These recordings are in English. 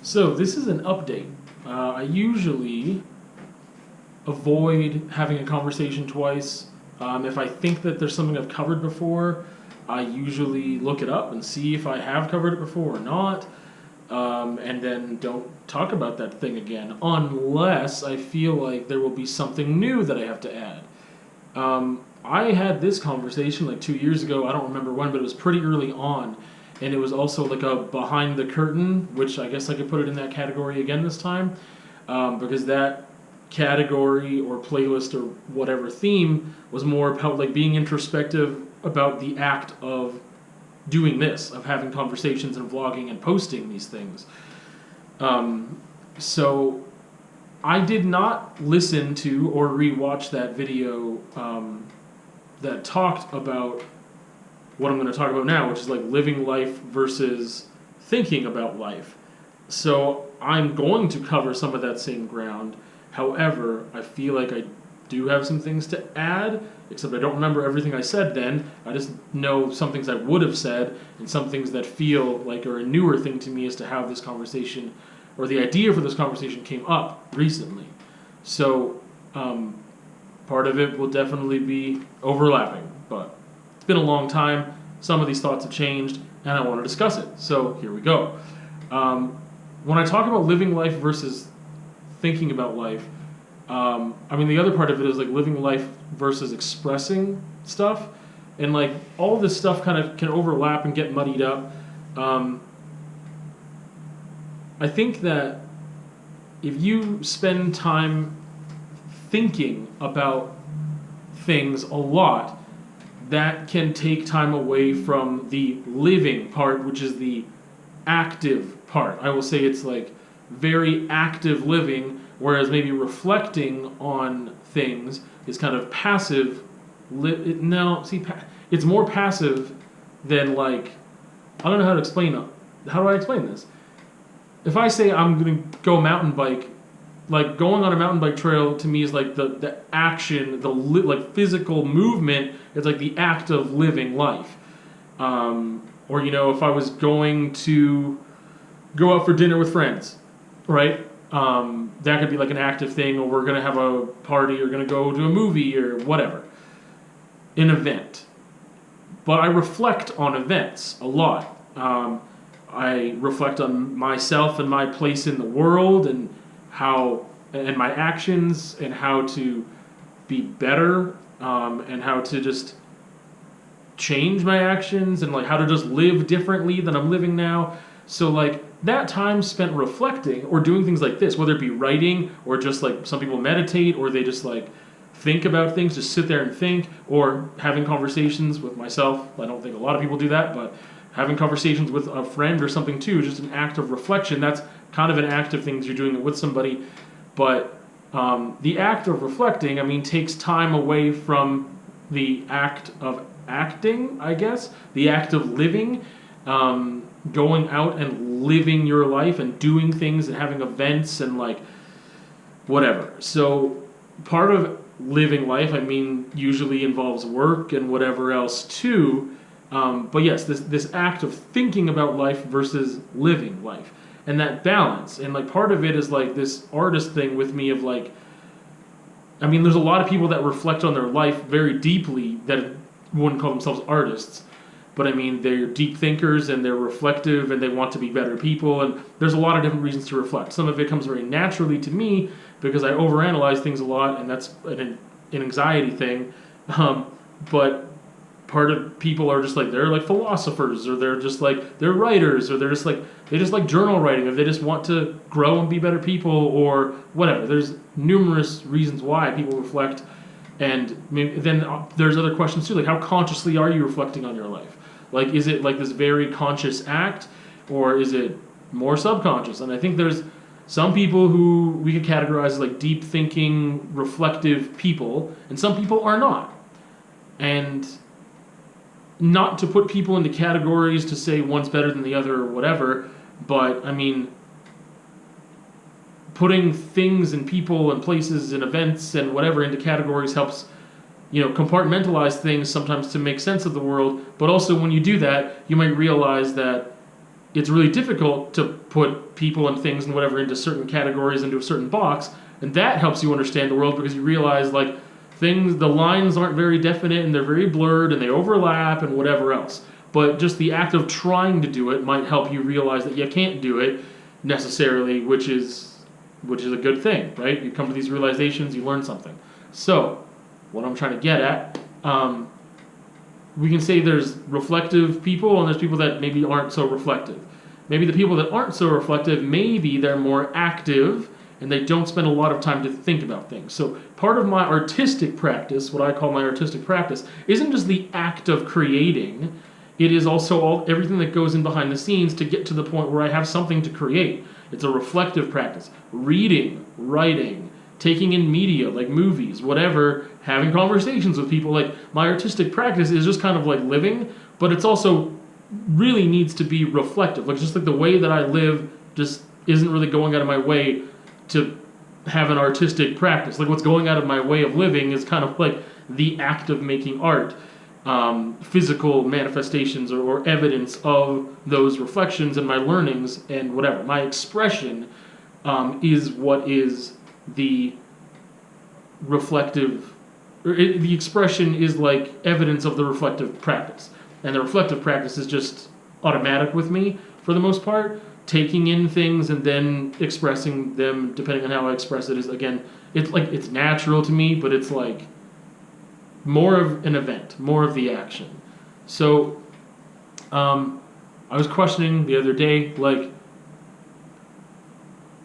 So this is an update. I usually avoid having a conversation twice. If I think that there's something I've covered before, I usually look it up and see if I have covered it before or not, and then don't talk about that thing again, unless I feel like there will be something new that I have to add. I had this conversation like 2 years ago, I don't remember when, but it was pretty early on, and it was also like a behind the curtain, which I guess I could put it in that category again this time, because that category or playlist or whatever theme was more about like being introspective about the act of doing this, of having conversations and vlogging and posting these things. So I did not listen to or rewatch that video that talked about what I'm going to talk about now, which is like living life versus thinking about life. So I'm going to cover some of that same ground. However, I feel like I do have some things to add, except I don't remember everything I said then. I just know some things I would have said and some things that feel like are a newer thing to me as to how this conversation or the idea for this conversation came up recently. So part of it will definitely be overlapping, but it's been a long time. Some of these thoughts have changed, and I want to discuss it. So here we go. When I talk about living life versus thinking about life, I mean, the other part of it is like living life versus expressing stuff, and like all this stuff kind of can overlap and get muddied up. I think that if you spend time thinking about things a lot, that can take time away from the living part, which is the active part. I will say it's like very active living, whereas maybe reflecting on things is kind of passive. It's more passive than like, I don't know how to explain it. How do I explain this? If I say I'm going to go mountain bike, like going on a mountain bike trail to me is like the action, like physical movement. It's like the act of living life. Or, you know, if I was going to go out for dinner with friends, right? That could be like an active thing, or we're going to have a party or going to go to a movie or whatever. An event. But I reflect on events a lot. I reflect on myself and my place in the world and my actions and how to be better, and how to just change my actions and like how to just live differently than I'm living now. So like that time spent reflecting or doing things like this, whether it be writing or just like some people meditate or they just like think about things, just sit there and think, or having conversations with myself. I don't think a lot of people do that, but having conversations with a friend or something too, just an act of reflection. That's kind of an act of things you're doing it with somebody. But the act of reflecting, I mean, takes time away from the act of acting, I guess. The act of living, going out and living your life and doing things and having events and like whatever. So part of living life, I mean, usually involves work and whatever else too. But yes, this act of thinking about life versus living life. And that balance. And like part of it is like this artist thing with me of like, I mean, there's a lot of people that reflect on their life very deeply that wouldn't call themselves artists. But I mean, they're deep thinkers and they're reflective and they want to be better people. And there's a lot of different reasons to reflect. Some of it comes very naturally to me because I overanalyze things a lot, and that's an anxiety thing. But part of people are just like, they're like philosophers, or they're just like, they're writers, or they just like journal writing, or they just want to grow and be better people, or whatever. There's numerous reasons why people reflect. And maybe, then there's other questions too, like how consciously are you reflecting on your life? Like, is it like this very conscious act, or is it more subconscious? And I think there's some people who we could categorize as like deep thinking, reflective people, and some people are not. And not to put people into categories to say one's better than the other or whatever, but I mean, putting things and people and places and events and whatever into categories helps, you know, compartmentalize things sometimes to make sense of the world. But also when you do that, you might realize that it's really difficult to put people and things and whatever into certain categories, into a certain box, and that helps you understand the world because you realize like the lines aren't very definite and they're very blurred and they overlap and whatever else. But just the act of trying to do it might help you realize that you can't do it necessarily, which is a good thing, right? You come to these realizations, you learn something. So, what I'm trying to get at, we can say there's reflective people and there's people that maybe aren't so reflective. Maybe the people that aren't so reflective, maybe they're more active and they don't spend a lot of time to think about things. So part of my artistic practice, what I call my artistic practice, isn't just the act of creating. It is also everything that goes in behind the scenes to get to the point where I have something to create. It's a reflective practice. Reading, writing, taking in media, like movies, whatever, having conversations with people. Like, my artistic practice is just kind of like living, but it's also really needs to be reflective. Like, just like the way that I live just isn't really going out of my way to have an artistic practice. Like, what's going out of my way of living is kind of like the act of making art. Physical manifestations or evidence of those reflections and my learnings and whatever. My expression is what is the reflective, the expression is like evidence of the reflective practice. And the reflective practice is just automatic with me for the most part. Taking in things and then expressing them, depending on how I express it, is again, it's natural to me, but it's like more of an event, more of the action. So, I was questioning the other day, like,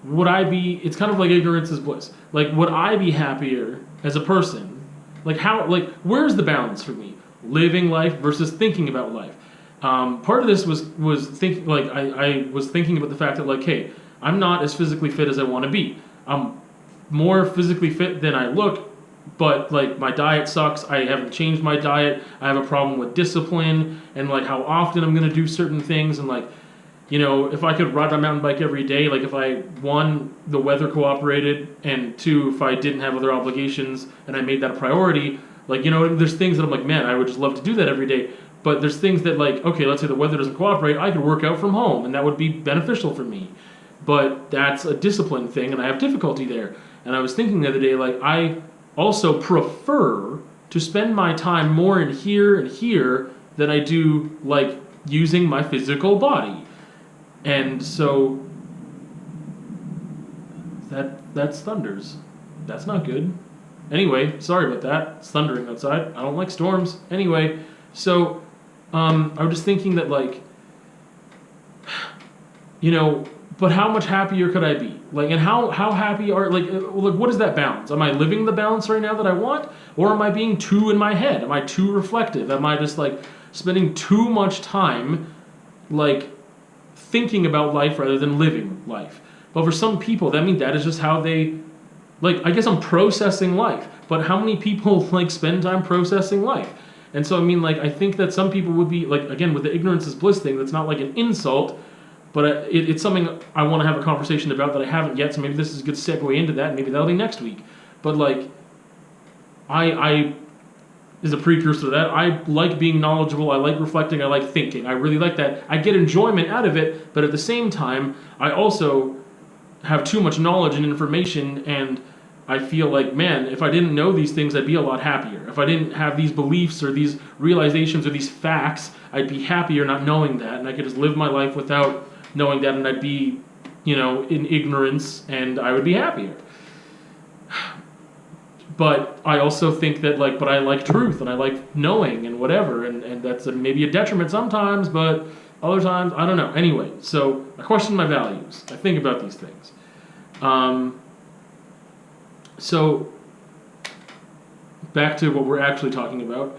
would I be, it's kind of like ignorance is bliss. Like, would I be happier as a person? Like, where's the balance for me? Living life versus thinking about life. Part of this was thinking, like, I was thinking about the fact that, like, hey, I'm not as physically fit as I want to be. I'm more physically fit than I look, but, like, my diet sucks. I haven't changed my diet. I have a problem with discipline and, like, how often I'm going to do certain things. And, like, you know, if I could ride my mountain bike every day, like, if I, one, the weather cooperated, and two, if I didn't have other obligations and I made that a priority, like, you know, there's things that I'm like, man, I would just love to do that every day. But there's things that, like, okay, let's say the weather doesn't cooperate, I could work out from home, and that would be beneficial for me. But that's a discipline thing, and I have difficulty there. And I was thinking the other day, like, I also prefer to spend my time more in here and here than I do, like, using my physical body. And so that's thunders. That's not good. Anyway, sorry about that. It's thundering outside. I don't like storms. Anyway, so I was just thinking that, like, you know, but how much happier could I be? Like, and how happy are, like, what is that balance? Am I living the balance right now that I want? Or am I being too in my head? Am I too reflective? Am I just, like, spending too much time, like, thinking about life rather than living life? But for some people, that is just how they, like, I guess I'm processing life. But how many people, like, spend time processing life? And so, I mean, like, I think that some people would be, like, again, with the ignorance is bliss thing, that's not like an insult, but it's something I want to have a conversation about that I haven't yet, so maybe this is a good segue into that, and maybe that'll be next week. But, like, I is a precursor to that. I like being knowledgeable, I like reflecting, I like thinking. I really like that. I get enjoyment out of it, but at the same time, I also have too much knowledge and information, and I feel like, man, if I didn't know these things, I'd be a lot happier. If I didn't have these beliefs or these realizations or these facts, I'd be happier not knowing that, and I could just live my life without knowing that, and I'd be, you know, in ignorance, and I would be happier. But I also think that, like, but I like truth, and I like knowing, and whatever, and that's maybe a detriment sometimes, but other times, I don't know. Anyway, so I question my values. I think about these things. So, back to what we're actually talking about.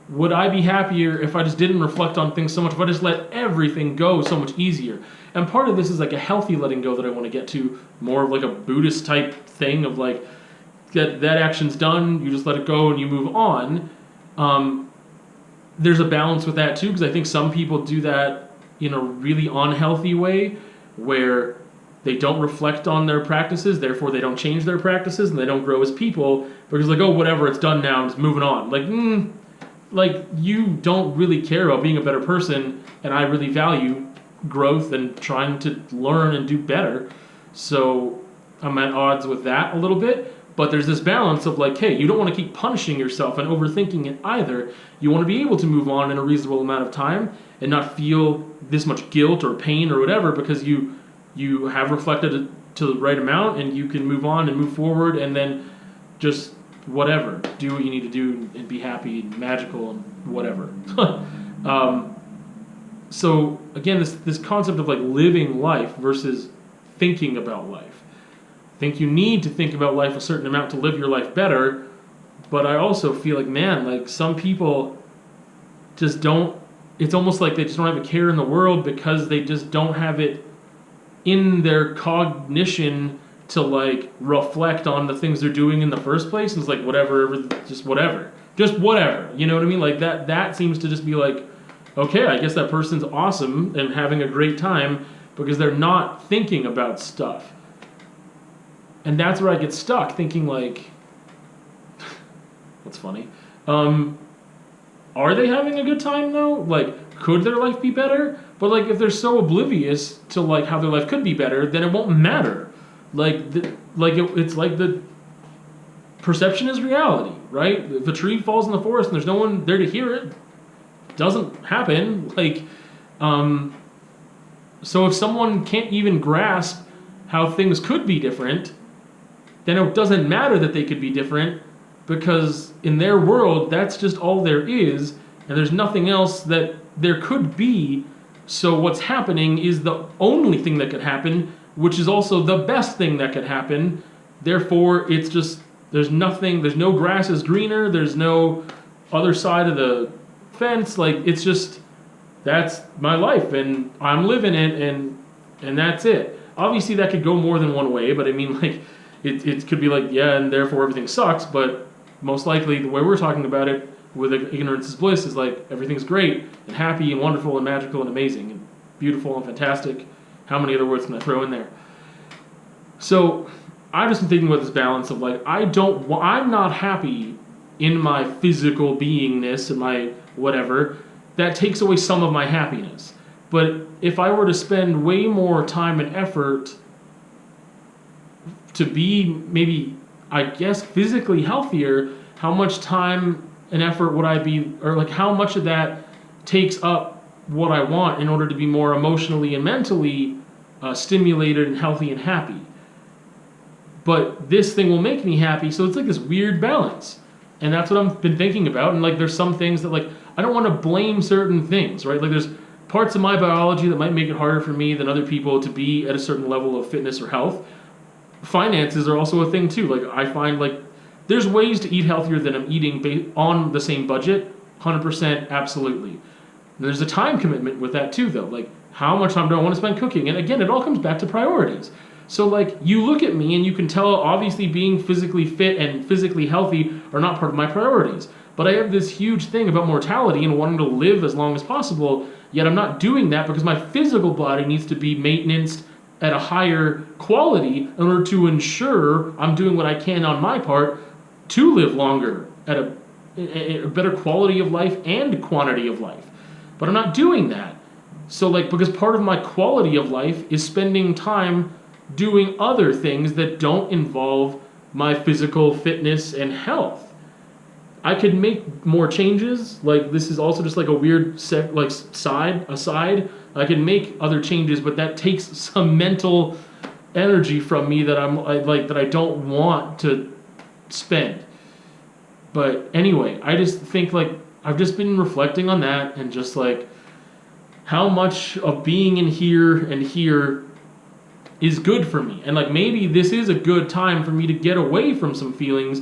Would I be happier if I just didn't reflect on things so much, if I just let everything go so much easier? And part of this is like a healthy letting go that I want to get to, more of like a Buddhist type thing of like, that action's done, you just let it go and you move on. There's a balance with that too, because I think some people do that in a really unhealthy way, where they don't reflect on their practices, therefore they don't change their practices, and they don't grow as people, because like, oh, whatever, it's done now, I'm just moving on. Like, like you don't really care about being a better person, and I really value growth and trying to learn and do better. So I'm at odds with that a little bit. But there's this balance of like, hey, you don't want to keep punishing yourself and overthinking it either. You want to be able to move on in a reasonable amount of time and not feel this much guilt or pain or whatever, because you have reflected it to the right amount, and you can move on and move forward, and then just whatever, do what you need to do and be happy and magical and whatever. So again, this concept of like living life versus thinking about life. I think you need to think about life a certain amount to live your life better, but I also feel like, man, like some people just don't, it's almost like they just don't have a care in the world because they just don't have it in their cognition to like reflect on the things they're doing in the first place. It's like whatever, just whatever, you know what I mean? Like that seems to just be like, okay, I guess that person's awesome and having a great time because they're not thinking about stuff. And that's where I get stuck, thinking like, that's funny. Are they having a good time though? Like, could their life be better? But like, if they're so oblivious to like how their life could be better, then it won't matter. Like, it's like the perception is reality, right? If a tree falls in the forest and there's no one there to hear it, it doesn't happen. Like, so if someone can't even grasp how things could be different, then it doesn't matter that they could be different, because in their world, that's just all there is, and there's nothing else that there could be. So what's happening is the only thing that could happen, which is also the best thing that could happen. Therefore, it's just, there's nothing, there's no grass is greener, there's no other side of the fence. Like, it's just, that's my life, and I'm living it, and that's it. Obviously, that could go more than one way, but I mean, like, it could be like, yeah, and therefore everything sucks, but most likely the way we're talking about it with ignorance is bliss is like everything's great and happy and wonderful and magical and amazing and beautiful and fantastic. How many other words can I throw in there? So I've just been thinking about this balance of like, I'm not happy in my physical beingness and my whatever. That takes away some of my happiness. But if I were to spend way more time and effort to be maybe, I guess, physically healthier, how much time and effort would I be, or like how much of that takes up what I want in order to be more emotionally and mentally stimulated and healthy and happy? But this thing will make me happy, so it's like this weird balance. And that's what I've been thinking about. And like there's some things that like, I don't want to blame certain things, right? Like there's parts of my biology that might make it harder for me than other people to be at a certain level of fitness or health. Finances are also a thing too. Like I find like there's ways to eat healthier than I'm eating on the same budget. 100%, absolutely. And there's a time commitment with that too, though. Like how much time do I want to spend cooking? And again, it all comes back to priorities. So like you look at me and you can tell obviously being physically fit and physically healthy are not part of my priorities. But I have this huge thing about mortality and wanting to live as long as possible, yet I'm not doing that because my physical body needs to be maintained at a higher quality in order to ensure I'm doing what I can on my part to live longer at a better quality of life and quantity of life. But I'm not doing that. So like, because part of my quality of life is spending time doing other things that don't involve my physical fitness and health. I could make more changes. Like this is also just like a weird aside. I can make other changes, but that takes some mental energy from me that that I don't want to spend. But anyway, I just think like I've just been reflecting on that and just like how much of being in here and here is good for me. And like maybe this is a good time for me to get away from some feelings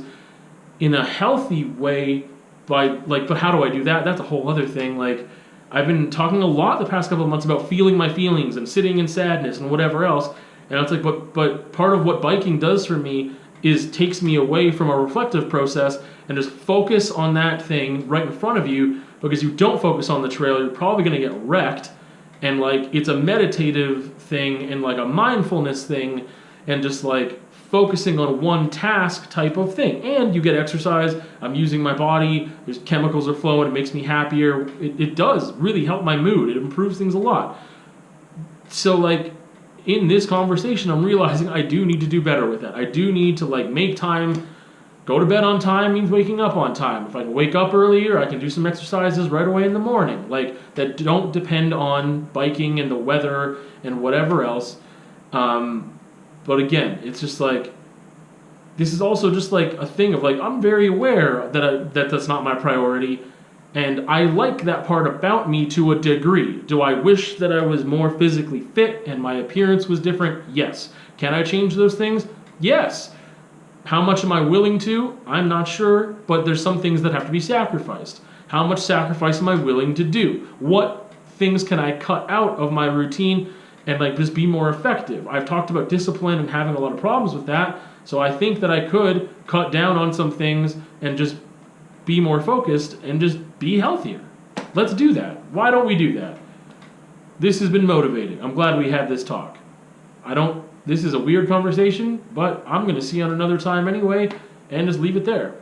in a healthy way by like, but how do I do that? That's a whole other thing. Like I've been talking a lot the past couple of months about feeling my feelings and sitting in sadness and whatever else. And it's like, but part of what biking does for me is takes me away from a reflective process and just focus on that thing right in front of you, because you don't focus on the trail, you're probably going to get wrecked. And like, it's a meditative thing and like a mindfulness thing and just like focusing on one task type of thing. And you get exercise, I'm using my body, there's chemicals are flowing, it makes me happier. It does really help my mood. It improves things a lot. So like in this conversation, I'm realizing I do need to do better with that. I do need to like make time. Go to bed on time means waking up on time. If I can wake up earlier, I can do some exercises right away in the morning. Like that don't depend on biking and the weather and whatever else. But again, it's just like, this is also just like a thing of like, I'm very aware that that's not my priority. And I like that part about me to a degree. Do I wish that I was more physically fit and my appearance was different? Yes. Can I change those things? Yes. How much am I willing to? I'm not sure, but there's some things that have to be sacrificed. How much sacrifice am I willing to do? What things can I cut out of my routine and like just be more effective? I've talked about discipline and having a lot of problems with that, so I think that I could cut down on some things and just be more focused and just be healthier. Let's do that. Why don't we do that? This has been motivating. I'm glad we had this talk. This is a weird conversation, but I'm going to see you on another time anyway, and just leave it there.